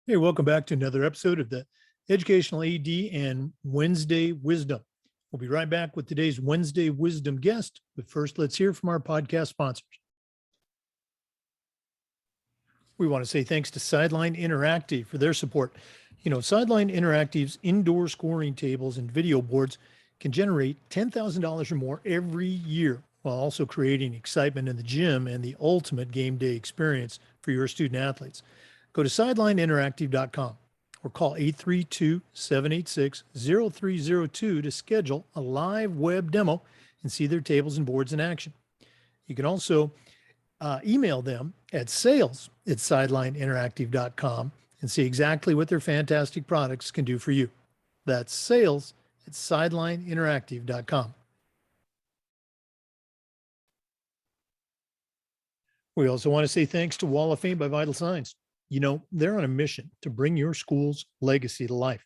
Hey, welcome back to another episode of the Educational AD and Wednesday Wisdom. We'll be right back with today's Wednesday Wisdom guest, but first let's hear from our podcast sponsors. We want to say thanks to Sideline Interactive for their support. Sideline Interactive's indoor scoring tables and video boards can generate $10,000 or more every year while also creating excitement in the gym and the ultimate game day experience for your student athletes. Go to sidelineinteractive.com or call 832-786-0302 to schedule a live web demo and see their tables and boards in action. You can also email them at sales@sidelineinteractive.com and see exactly what their fantastic products can do for you. That's sales@sidelineinteractive.com. We also want to say thanks to Wall of Fame by Vital Signs. They're on a mission to bring your school's legacy to life.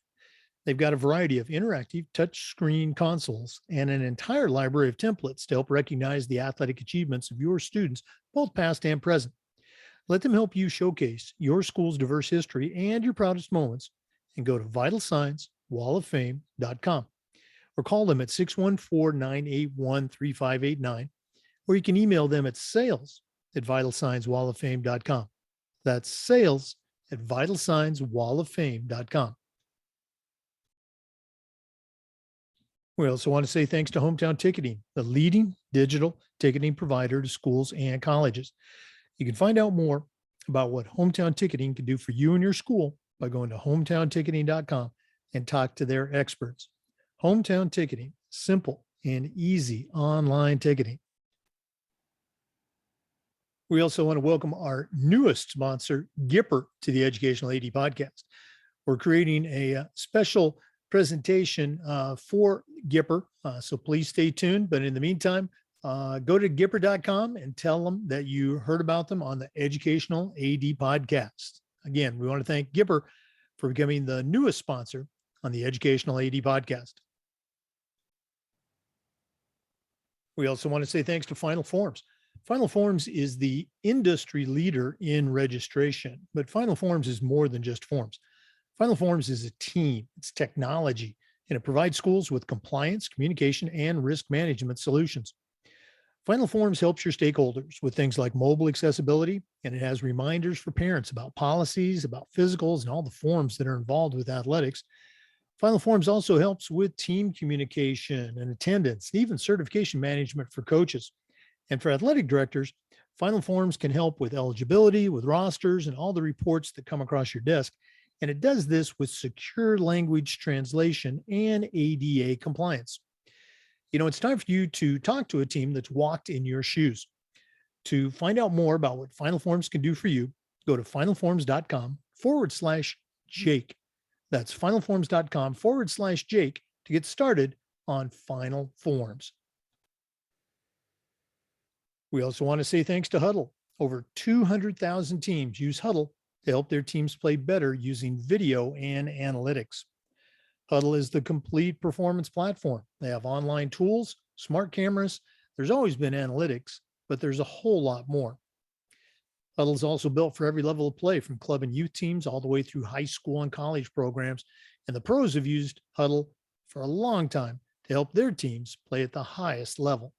They've got a variety of interactive touchscreen consoles and an entire library of templates to help recognize the athletic achievements of your students, both past and present. Let them help you showcase your school's diverse history and your proudest moments, and go to vitalsignswalloffame.com or call them at 614-981-3589, or you can email them at sales@vitalsignswalloffame.com. That's sales@vitalsignswalloffame.com. We also want to say thanks to Hometown Ticketing, the leading digital ticketing provider to schools and colleges. You can find out more about what Hometown Ticketing can do for you and your school by going to hometownticketing.com and talk to their experts. Hometown Ticketing, simple and easy online ticketing. We also want to welcome our newest sponsor, Gipper, to the Educational AD podcast. We're creating a special presentation for Gipper, so please stay tuned. But in the meantime, go to Gipper.com and tell them that you heard about them on the Educational AD podcast. Again, we want to thank Gipper for becoming the newest sponsor on the Educational AD podcast. We also want to say thanks to Final Forms. Final Forms is the industry leader in registration, but Final Forms is more than just forms. Final Forms is a team, it's technology, and it provides schools with compliance, communication, and risk management solutions. Final Forms helps your stakeholders with things like mobile accessibility, and it has reminders for parents about policies, about physicals, and all the forms that are involved with athletics. Final Forms also helps with team communication and attendance, and even certification management for coaches. And for athletic directors, Final Forms can help with eligibility, with rosters, and all the reports that come across your desk. And it does this with secure language translation and ADA compliance. It's time for you to talk to a team that's walked in your shoes. To find out more about what Final Forms can do for you, go to finalforms.com/Jake. That's finalforms.com/Jake to get started on Final Forms. We also want to say thanks to Huddle. Over 200,000 teams use Huddle to help their teams play better using video and analytics. Huddle is the complete performance platform. They have online tools, smart cameras. There's always been analytics, but there's a whole lot more. Huddle is also built for every level of play, from club and youth teams all the way through high school and college programs. And the pros have used Huddle for a long time to help their teams play at the highest level.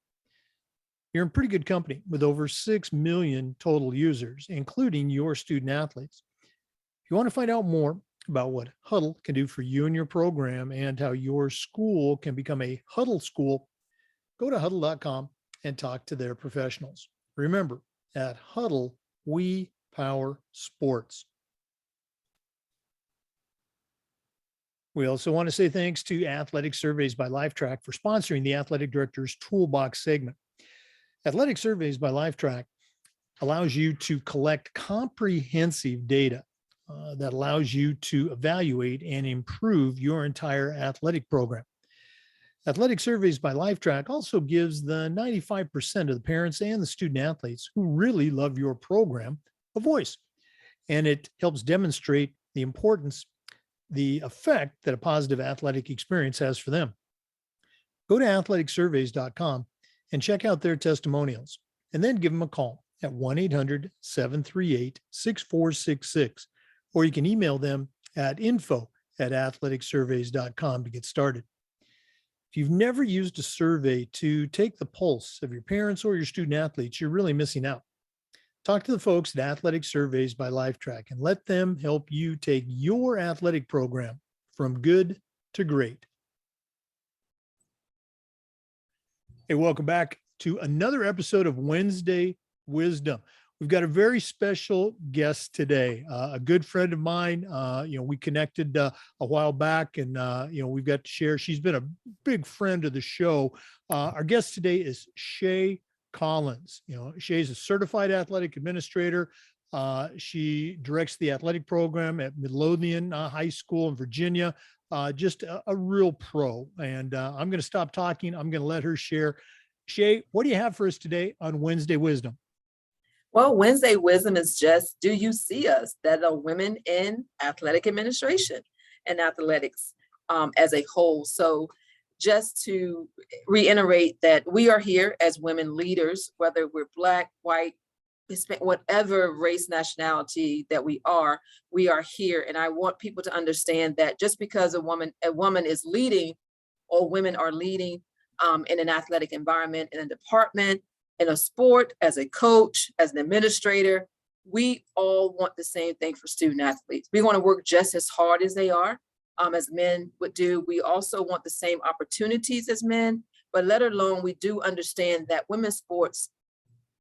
You're in pretty good company with over 6 million total users, including your student athletes. If you want to find out more about what Huddle can do for you and your program and how your school can become a Huddle school, go to huddle.com and talk to their professionals. Remember, at Huddle, we power sports. We also want to say thanks to Athletic Surveys by Lifetrack for sponsoring the Athletic Director's Toolbox segment. Athletic Surveys by Lifetrack allows you to collect comprehensive data that allows you to evaluate and improve your entire athletic program. Athletic Surveys by Lifetrack also gives the 95% of the parents and the student athletes who really love your program a voice. And it helps demonstrate the importance, the effect that a positive athletic experience has for them. Go to athleticsurveys.com and check out their testimonials, and then give them a call at 1-800-738-6466 or you can email them at info@athleticsurveys.com to get started. If you've never used a survey to take the pulse of your parents or your student athletes, you're really missing out. Talk to the folks at Athletic Surveys by LifeTrack and let them help you take your athletic program from good to great. Hey, welcome back to another episode of Wednesday Wisdom. We've got a very special guest today, a good friend of mine. We connected a while back, and we've got to share. She's been a big friend of the show. Our guest today is Shea Collins. Shea's a certified athletic administrator. She directs the athletic program at Midlothian High School in Virginia. Just a real pro. And I'm going to stop talking. I'm going to let her share. Shea, what do you have for us today on Wednesday Wisdom? Well, Wednesday Wisdom is just, do you see us, that are women in athletic administration and athletics as a whole. So just to reiterate that we are here as women leaders, whether we're Black, white, Hispanic, whatever race, nationality that we are here. And I want people to understand that just because a woman is leading, or women are leading in an athletic environment, in a department, in a sport, as a coach, as an administrator, we all want the same thing for student athletes. We want to work just as hard as they are, as men would do. We also want the same opportunities as men, but let alone we do understand that women's sports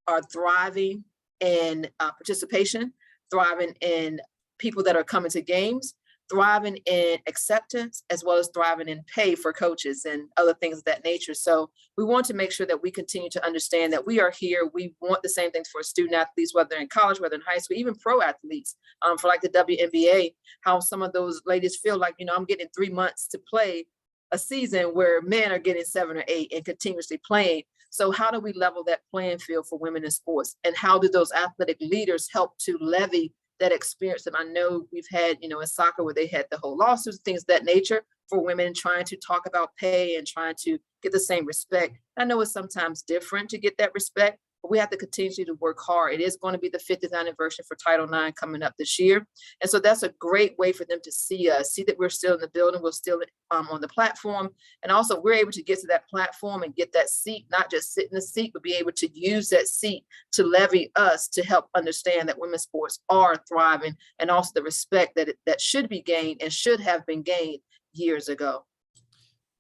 are thriving in participation, thriving in people that are coming to games, thriving in acceptance, as well as thriving in pay for coaches and other things of that nature. So we want to make sure that we continue to understand that we are here. We want the same things for student athletes, whether in college, whether in high school, even pro athletes, for like the WNBA, how some of those ladies feel like, I'm getting 3 months to play a season where men are getting 7 or 8 and continuously playing. So how do we level that playing field for women in sports? And how do those athletic leaders help to levy that experience that I know we've had, in soccer, where they had the whole lawsuits, things of that nature, for women trying to talk about pay and trying to get the same respect. I know it's sometimes different to get that respect, but we have to continue to work hard. It is going to be the 50th anniversary for Title IX coming up this year. And so that's a great way for them to see us, see that we're still in the building, we're still on the platform. And also we're able to get to that platform and get that seat, not just sit in the seat, but be able to use that seat to levy us to help understand that women's sports are thriving, and also the respect that should be gained and should have been gained years ago.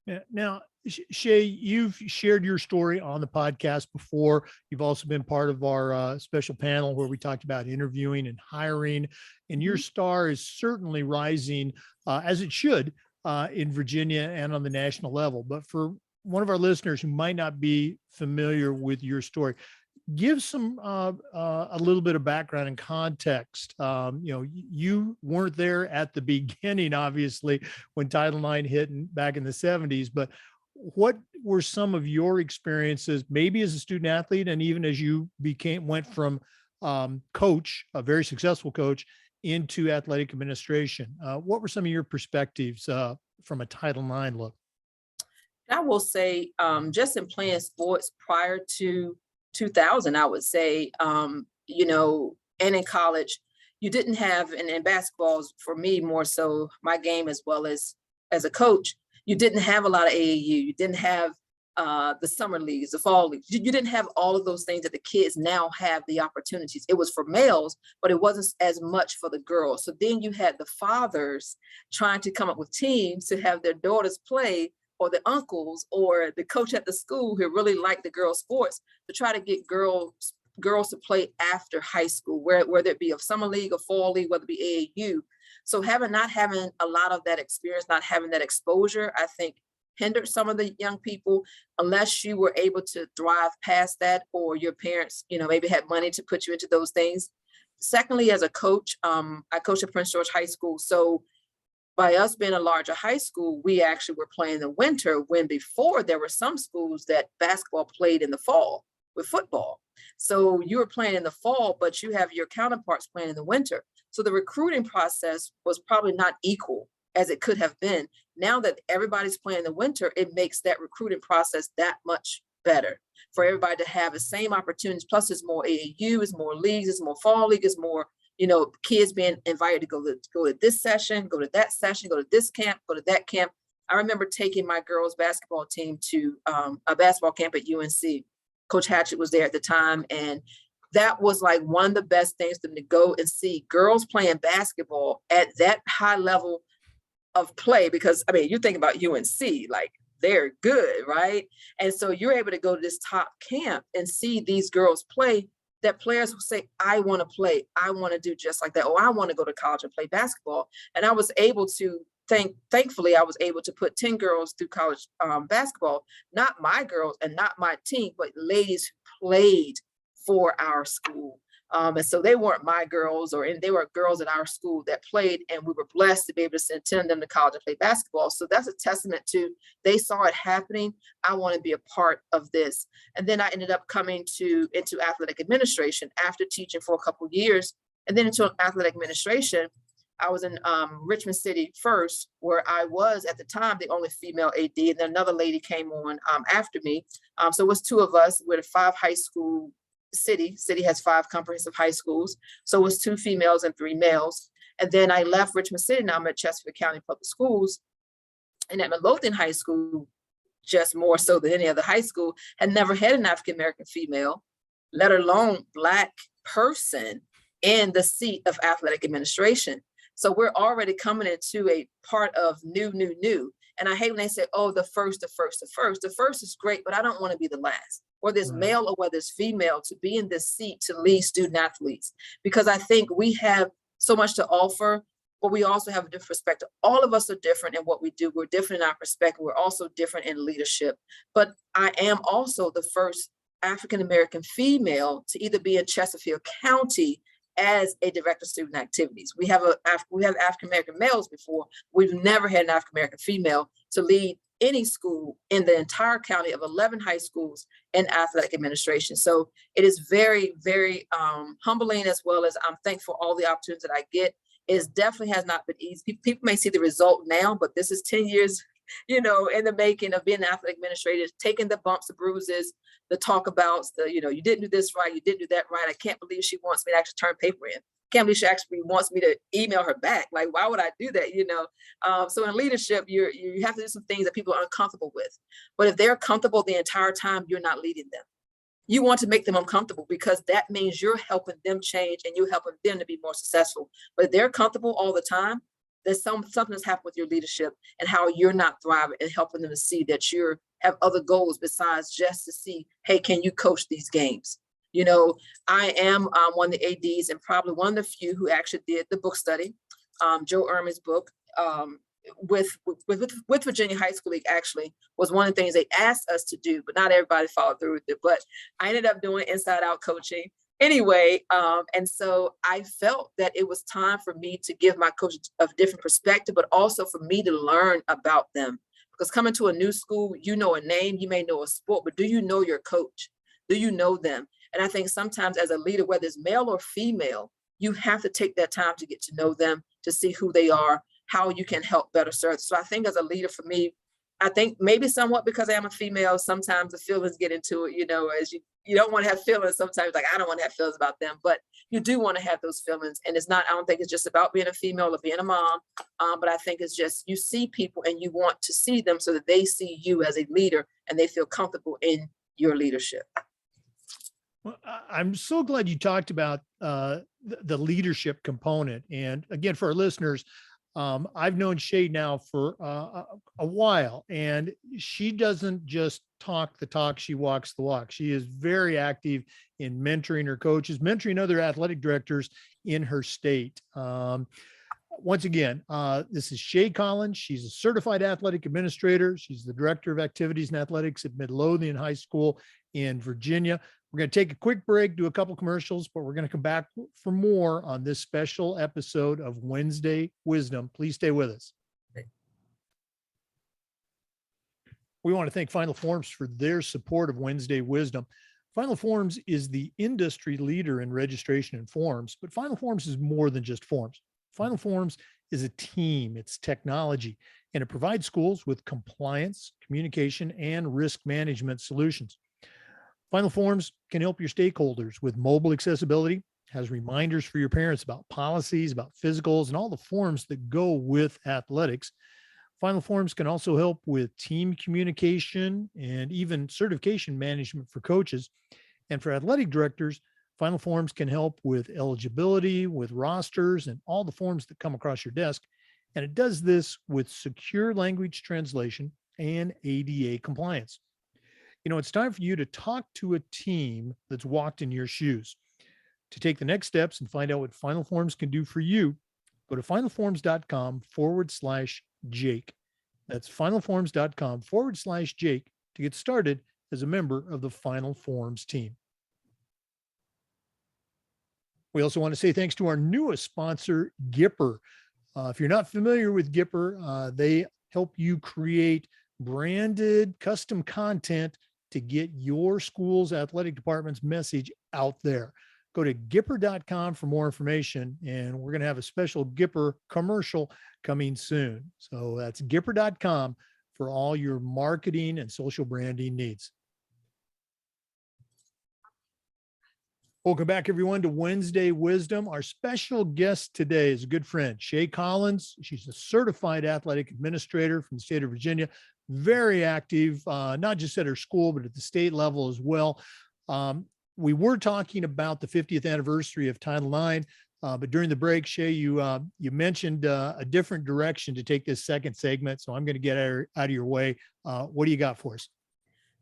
Yeah. Now, Shea, you've shared your story on the podcast before. You've also been part of our special panel where we talked about interviewing and hiring, and your star is certainly rising as it should in Virginia and on the national level. But for one of our listeners who might not be familiar with your story, give some a little bit of background and context. You weren't there at the beginning, obviously, when Title IX hit back in the 70s, but what were some of your experiences, maybe as a student athlete, and even as you went from coach, a very successful coach, into athletic administration? What were some of your perspectives from a Title IX look? I will say, just in playing sports prior to 2000, I would say, and in college, you didn't have, and in basketball, for me, more so my game as well as a coach, you didn't have a lot of AAU. You didn't have the summer leagues, the fall leagues. You didn't have all of those things that the kids now have the opportunities. It was for males, but it wasn't as much for the girls. So then you had the fathers trying to come up with teams to have their daughters play, or the uncles or the coach at the school who really liked the girls' sports, to try to get girls to play after high school, whether it be a summer league, a fall league, whether it be AAU. So not having a lot of that experience, not having that exposure, I think hindered some of the young people, unless you were able to thrive past that, or your parents, maybe had money to put you into those things. Secondly, as a coach, I coached at Prince George High School. So by us being a larger high school, we actually were playing in the winter, when before there were some schools that basketball played in the fall with football. So you were playing in the fall, but you have your counterparts playing in the winter. So the recruiting process was probably not equal as it could have been. Now that everybody's playing in the winter, it makes that recruiting process that much better for everybody to have the same opportunities. Plus, it's more AAU, it's more leagues, it's more fall league, it's more kids being invited to go to this session, go to that session, go to this camp, go to that camp. I remember taking my girls basketball team to a basketball camp at UNC. Coach Hatchett was there at the time, and that was like one of the best things for them to go and see girls playing basketball at that high level of play. Because I mean, you think about UNC, like they're good, right? And so you're able to go to this top camp and see these girls play, that players will say, I want to play, I want to do just like that, or I want to go to college and play basketball. And I was able to thankfully, I was able to put 10 girls through college basketball, not my girls and not my team, but ladies who played for our school. And so they weren't my girls, and they were girls at our school that played, and we were blessed to be able to send them to college and play basketball. So that's a testament to, they saw it happening. I want to be a part of this. And then I ended up coming into athletic administration after teaching for a couple of years, and then into athletic administration. I was in Richmond City first, where I was at the time the only female AD, and then another lady came on after me. So it was two of us. We're a 5 high school city. City has 5 comprehensive high schools. So it was 2 females and 3 males. And then I left Richmond City. Now I'm at Chesterfield County Public Schools. And at Midlothian High School, just more so than any other high school, had never had an African-American female, let alone Black person in the seat of athletic administration. So we're already coming into a part of new. And I hate when they say, oh, the first. The first is great, but I don't want to be the last, whether it's male or whether it's female, to be in this seat to lead student athletes. Because I think we have so much to offer, but we also have a different perspective. All of us are different in what we do. We're different in our perspective. We're also different in leadership. But I am also the first African-American female to either be in Chesterfield County as a director of student activities. We have African-American males before. We've never had an African-American female to lead any school in the entire county of 11 high schools in athletic administration. So it is very, very humbling, as well as I'm thankful for all the opportunities that I get. It definitely has not been easy. People may see the result now, but this is 10 years, in the making of being an athletic administrator, taking the bumps, the bruises, the talk about you didn't do this right, you didn't do that right. I can't believe she wants me to actually turn paper in. Can't believe she actually wants me to email her back. Like, why would I do that? So in leadership, you have to do some things that people are uncomfortable with. But if they're comfortable the entire time, you're not leading them. You want to make them uncomfortable, because that means you're helping them change and you're helping them to be more successful. But if they're comfortable all the time, there's something that's happened with your leadership and how you're not thriving, and helping them to see that you have other goals besides just to see, hey, can you coach these games? I am one of the ADs, and probably one of the few who actually did the book study, Joe Ehrman's book, with Virginia High School League. Actually was one of the things they asked us to do, but not everybody followed through with it. But I ended up doing inside out coaching anyway. And so I felt that it was time for me to give my coaches a different perspective, but also for me to learn about them. Because coming to a new school, you know a name, you may know a sport, but do you know your coach? Do you know them? And I think sometimes as a leader, whether it's male or female, you have to take that time to get to know them, to see who they are, how you can help better serve. So I think as a leader, for me, I think maybe somewhat because I am a female, sometimes the feelings get into it, as you don't want to have feelings sometimes, like I don't want to have feelings about them, but you do want to have those feelings. And I don't think it's just about being a female or being a mom, but I think it's just, you see people and you want to see them so that they see you as a leader and they feel comfortable in your leadership. Well, I'm so glad you talked about the leadership component. And again, for our listeners, I've known Shea now for a while, and she doesn't just talk the talk, she walks the walk. She is very active in mentoring her coaches, mentoring other athletic directors in her state. Once again, this is Shea Collins. She's a certified athletic administrator. She's the director of activities and athletics at Midlothian High School in Virginia. We're going to take a quick break, do a couple commercials, but we're going to come back for more on this special episode of Wednesday Wisdom. Please stay with us. We want to thank Final Forms for their support of Wednesday Wisdom. Final Forms is the industry leader in registration and forms, but Final Forms is more than just forms. Final Forms is a team, it's technology, and it provides schools with compliance, communication, and risk management solutions. Final Forms can help your stakeholders with mobile accessibility, has reminders for your parents about policies, about physicals, and all the forms that go with athletics. Final Forms can also help with team communication and even certification management for coaches. And for athletic directors, Final Forms can help with eligibility, with rosters, and all the forms that come across your desk. And it does this with secure language translation and ADA compliance. It's time for you to talk to a team that's walked in your shoes. To take the next steps and find out what Final Forms can do for you, go to finalforms.com/Jake. That's finalforms.com/Jake to get started as a member of the Final Forms team. We also want to say thanks to our newest sponsor, Gipper. If you're not familiar with Gipper, they help you create branded custom content to get your school's athletic department's message out there. Go to Gipper.com for more information, and we're going to have a special Gipper commercial coming soon. So that's Gipper.com for all your marketing and social branding needs. Welcome back, everyone, to Wednesday Wisdom. Our special guest today is a good friend, Shea Collins. She's a certified athletic administrator from the state of Virginia, very active, not just at her school, but at the state level as well. We were talking about the 50th anniversary of Title IX, but during the break, Shea, you mentioned a different direction to take this second segment, so I'm going to get out of your way. What do you got for us?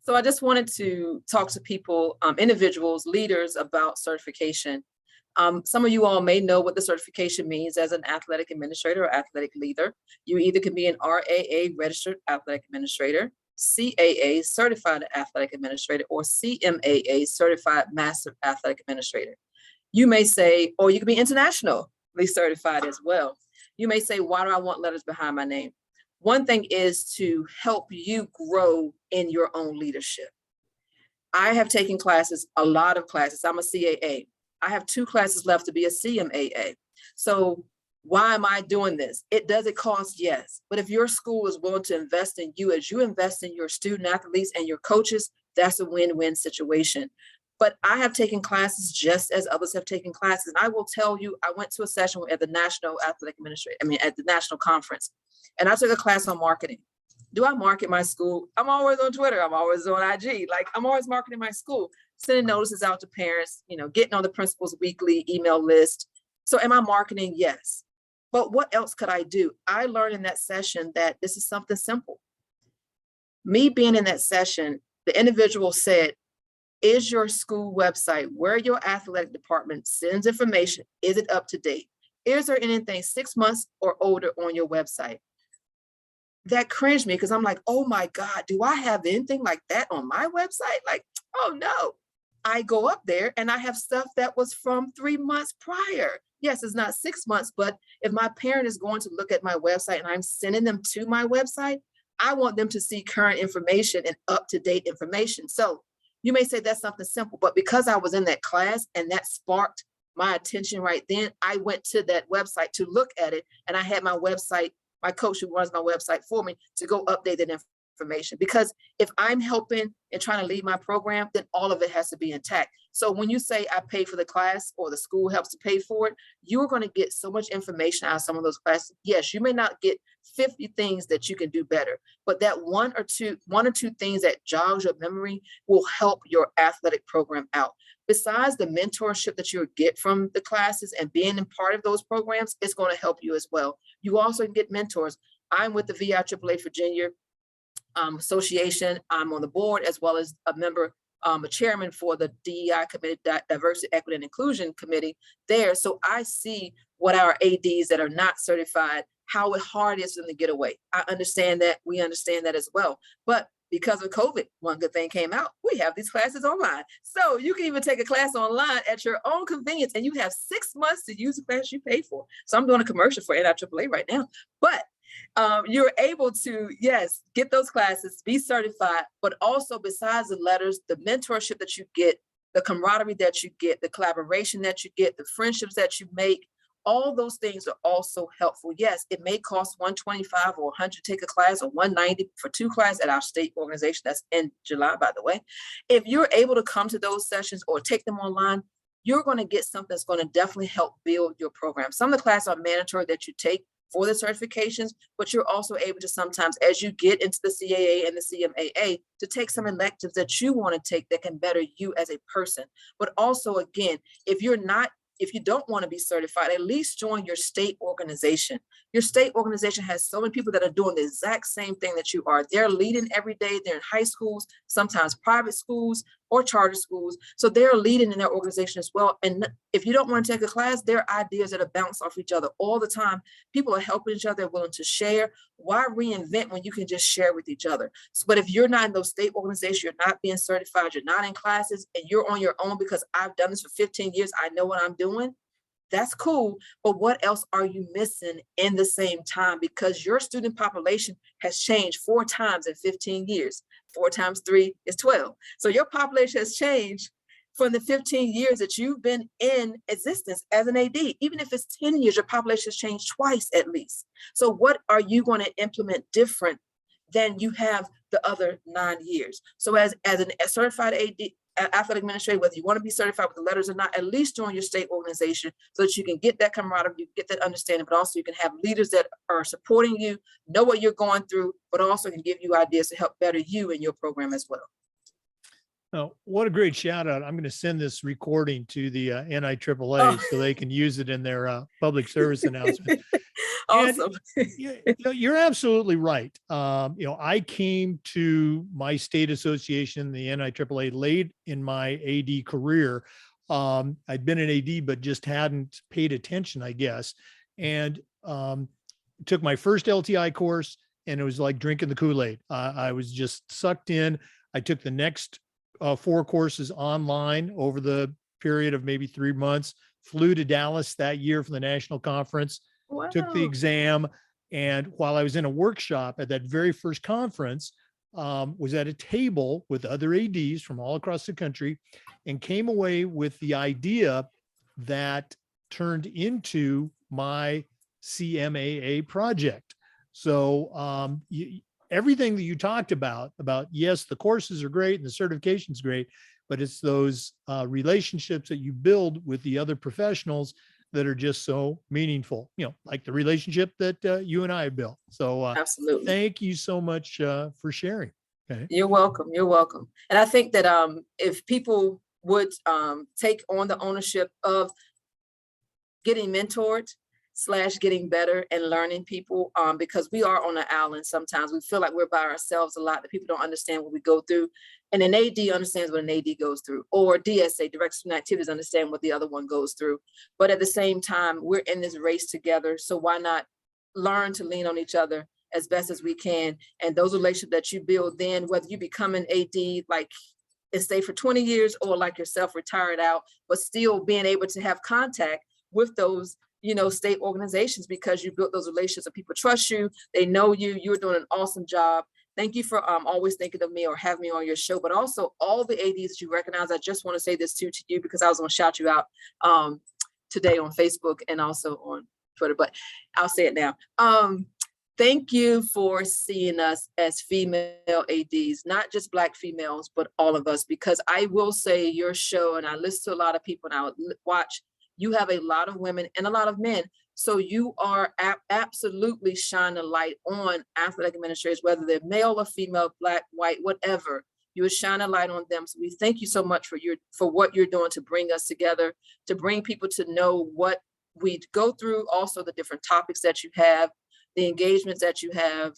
So I just wanted to talk to people, individuals, leaders about certification. Some of you all may know what the certification means as an athletic administrator or athletic leader. You either can be an RAA registered athletic administrator, CAA certified athletic administrator, or CMAA certified master athletic administrator. You may say, or you can be internationally certified as well. You may say, why do I want letters behind my name? One thing is to help you grow in your own leadership. I have taken classes, a lot of classes. I'm a CAA. I have 2 classes left to be a CMAA. So why am I doing this? Does it cost? Yes. But if your school is willing to invest in you as you invest in your student athletes and your coaches, that's a win-win situation. But I have taken classes just as others have taken classes. And I will tell you, I went to a session at the National Athletic Administration, at the national conference, and I took a class on marketing. Do I market my school? I'm always on Twitter. I'm always on IG. I'm always marketing my school, sending notices out to parents, getting on the principal's weekly email list. So am I marketing? Yes. But what else could I do? I learned in that session that this is something simple. Me being in that session, the individual said, is your school website, where your athletic department sends information, is it up to date? Is there anything 6 months or older on your website? That cringed me because I'm like, oh my God, do I have anything like that on my website? Oh no. I go up there and I have stuff that was from 3 months prior. Yes, it's not 6 months, but if my parent is going to look at my website and I'm sending them to my website, I want them to see current information and up-to-date information. So you may say that's something simple, but because I was in that class and that sparked my attention right then, I went to that website to look at it, and I had my coach who runs my website for me to go update that information. Because if I'm helping and trying to lead my program, then all of it has to be intact. So when you say I pay for the class or the school helps to pay for it, you're going to get so much information out of some of those classes. Yes, you may not get 50 things that you can do better, but that one or two things that jogs your memory will help your athletic program out. Besides the mentorship that you'll get from the classes and being a part of those programs, it's going to help you as well. You also get mentors. I'm with the VIAAA Virginia Association. I'm on the board as well as a member, a chairman for the DEI committee, Diversity, Equity, and Inclusion Committee there. So I see what our ADs that are not certified, how hard it is for them to get away. I understand that. We understand that as well. But because of COVID, one good thing came out. We have these classes online. So you can even take a class online at your own convenience, and you have 6 months to use the class you paid for. So I'm doing a commercial for NIAAA right now. But you're able to, yes, get those classes, be certified, but also besides the letters, the mentorship that you get, the camaraderie that you get, the collaboration that you get, the friendships that you make, all those things are also helpful. Yes, it may cost $125 or $100 to take a class, or $190 for 2 classes at our state organization. That's in July, by the way. If you're able to come to those sessions or take them online, you're going to get something that's going to definitely help build your program. Some of the classes are mandatory that you take for the certifications, but you're also able to sometimes, as you get into the CAA and the CMAA, to take some electives that you want to take that can better you as a person. But also, again, if you don't want to be certified, at least join your state organization. Your state organization has so many people that are doing the exact same thing that you are. They're leading every day. They're in high schools, sometimes private schools or charter schools. So they're leading in their organization as well. And if you don't want to take a class, there are ideas that are bounced off each other all the time. People are helping each other, willing to share. Why reinvent when you can just share with each other? But if you're not in those state organizations, you're not being certified, you're not in classes, and you're on your own because I've done this for 15 years, I know what I'm doing. That's cool, but what else are you missing in the same time? Because your student population has changed 4 times in 15 years. 4 times 3 is 12. So your population has changed from the 15 years that you've been in existence as an AD. Even if it's 10 years, your population has changed twice at least. So what are you going to implement different than you have the other 9 years? So as a certified AD, athletic administrator, whether you want to be certified with the letters or not, at least join your state organization so that you can get that camaraderie, you get that understanding, but also you can have leaders that are supporting you, know what you're going through, but also can give you ideas to help better you in your program as well. Oh, what a great shout out. I'm going to send this recording to the NIAAA so they can use it in their public service announcement. Awesome. You're absolutely right. I came to my state association, the NIAAA, late in my AD career. I'd been an AD, but just hadn't paid attention, I guess. And took my first LTI course, and it was like drinking the Kool-Aid. I was just sucked in. I took the next 4 courses online over the period of maybe 3 months, flew to Dallas that year for the national conference. Wow. Took the exam, and while I was in a workshop at that very first conference, was at a table with other ADs from all across the country, and came away with the idea that turned into my CMAA project. So everything that you talked about, yes, the courses are great and the certification's great, but it's those relationships that you build with the other professionals that are just so meaningful, like the relationship that you and I have built. So absolutely. Thank you so much for sharing. Okay. You're welcome. You're welcome. And I think that if people would take on the ownership of getting mentored / getting better and learning people, because we are on an island sometimes. We feel like we're by ourselves a lot, that people don't understand what we go through. And an AD understands what an AD goes through, or DSA, Direct Student Activities, understand what the other one goes through. But at the same time, we're in this race together. So why not learn to lean on each other as best as we can? And those relationships that you build then, whether you become an AD like and stay for 20 years or like yourself, retired out, but still being able to have contact with those state organizations, because you built those relationships and people trust you, they know you, you're doing an awesome job. Thank you for always thinking of me or having me on your show, but also all the ADs that you recognize. I just want to say this too to you, because I was going to shout you out today on Facebook and also on Twitter, but I'll say it now. Thank you for seeing us as female ADs, not just Black females, but all of us, because I will say your show, and I listen to a lot of people and I watch, you have a lot of women and a lot of men. So you are absolutely shining a light on athletic administrators, whether they're male or female, Black, white, whatever. You are shining a light on them. So we thank you so much for what you're doing to bring us together, to bring people to know what we go through, also the different topics that you have, the engagements that you have,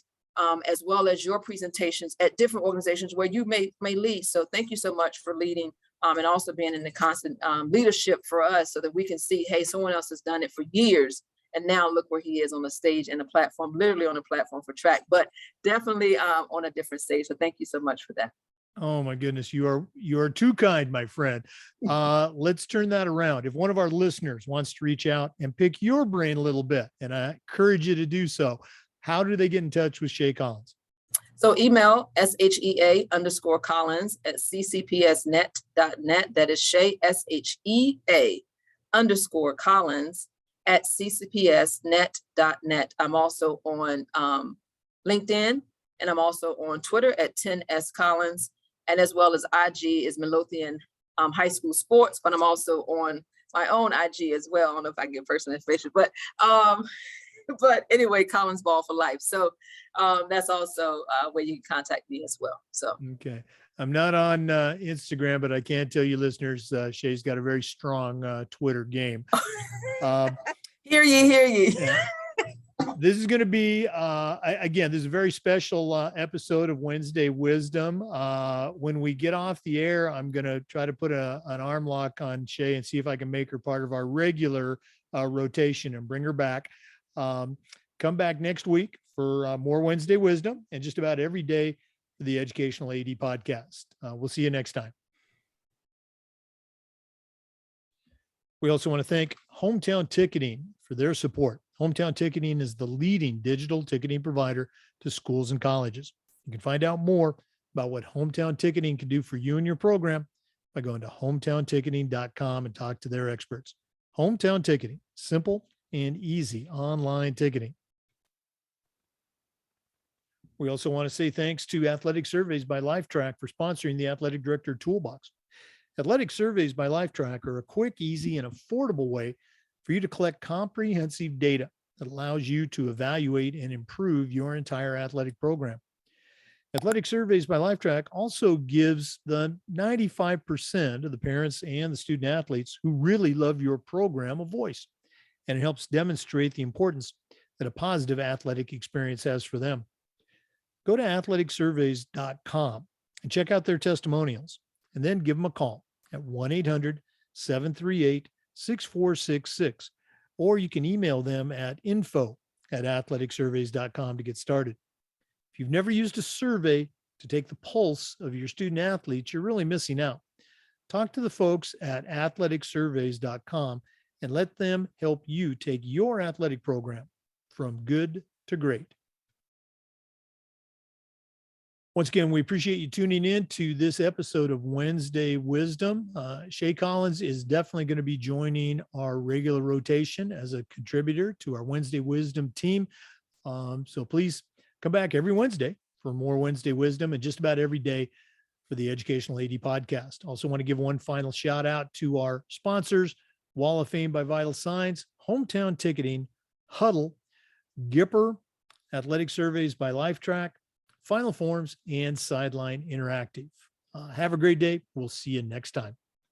as well as your presentations at different organizations where you may lead. So thank you so much for leading. And also being in the constant leadership for us, so that we can see, hey, someone else has done it for years, and now look where he is on the stage and a platform, literally on a platform for track, but definitely on a different stage. So thank you so much for that. Oh my goodness, you are too kind, my friend. Let's turn that around. If one of our listeners wants to reach out and pick your brain a little bit, and I encourage you to do so, how do they get in touch with Shea Collins? So email SHEA_Collins at ccpsnet.net. That is Shea, SHEA_Collins at ccpsnet.net. I'm also on LinkedIn, and I'm also on Twitter at 10S Collins, and as well as IG is Midlothian high school sports, but I'm also on my own IG as well. I don't know if I can get personal information, but anyway, Collins Ball for Life. So that's also where you can contact me as well. So Okay. I'm not on Instagram, but I can tell you listeners, Shea's got a very strong Twitter game. hear ye. Yeah. This is going to be, again, this is a very special episode of Wednesday Wisdom. When we get off the air, I'm going to try to put an arm lock on Shea and see if I can make her part of our regular rotation and bring her back. Come back next week for more Wednesday Wisdom and just about every day for the Educational AD Podcast. We'll see you next time. We also want to thank Hometown Ticketing for their support. Hometown Ticketing is the leading digital ticketing provider to schools and colleges. You can find out more about what Hometown Ticketing can do for you and your program by going to hometownticketing.com and talk to their experts. Hometown Ticketing, simple and easy online ticketing. We also want to say thanks to Athletic Surveys by Lifetrack for sponsoring the Athletic Director Toolbox. Athletic Surveys by Lifetrack are a quick, easy, and affordable way for you to collect comprehensive data that allows you to evaluate and improve your entire athletic program. Athletic Surveys by Lifetrack also gives the 95% of the parents and the student athletes who really love your program a voice, and it helps demonstrate the importance that a positive athletic experience has for them. Go to athleticsurveys.com and check out their testimonials, and then give them a call at 1-800-738-6466, or you can email them at info@athleticsurveys.com to get started. If you've never used a survey to take the pulse of your student athletes, you're really missing out. Talk to the folks at athleticsurveys.com and let them help you take your athletic program from good to great. Once again, we appreciate you tuning in to this episode of Wednesday Wisdom. Shea Collins is definitely going to be joining our regular rotation as a contributor to our Wednesday Wisdom team. So please come back every Wednesday for more Wednesday Wisdom, and just about every day for the Educational AD Podcast. Also want to give one final shout out to our sponsors: Wall of Fame by Vital Signs, Hometown Ticketing, Huddle, Gipper, Athletic Surveys by Lifetrack, Final Forms, and Sideline Interactive. Have a great day. We'll see you next time.